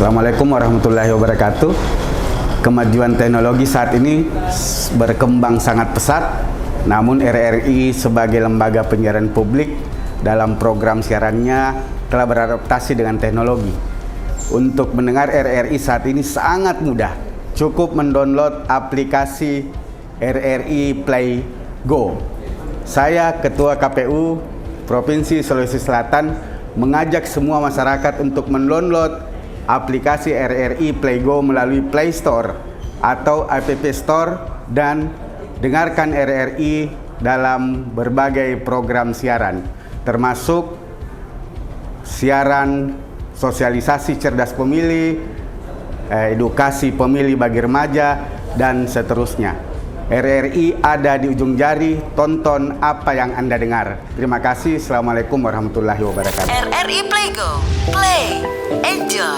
Assalamualaikum warahmatullahi wabarakatuh. Kemajuan teknologi saat ini berkembang sangat pesat, namun RRI sebagai lembaga penyiaran publik dalam program siarannya telah beradaptasi dengan teknologi. Untuk mendengar RRI saat ini sangat mudah, cukup mendownload aplikasi RRI Play Go. Saya Ketua KPU Provinsi Sulawesi Selatan mengajak semua masyarakat untuk mendownload aplikasi RRI Play Go melalui Play Store atau App Store dan dengarkan RRI dalam berbagai program siaran, termasuk siaran sosialisasi cerdas pemilih, edukasi pemilih bagi remaja, dan seterusnya. RRI ada di ujung jari, tonton apa yang Anda dengar. Terima kasih. Assalamualaikum warahmatullahi wabarakatuh. RRI Play Go. Play. Enjoy.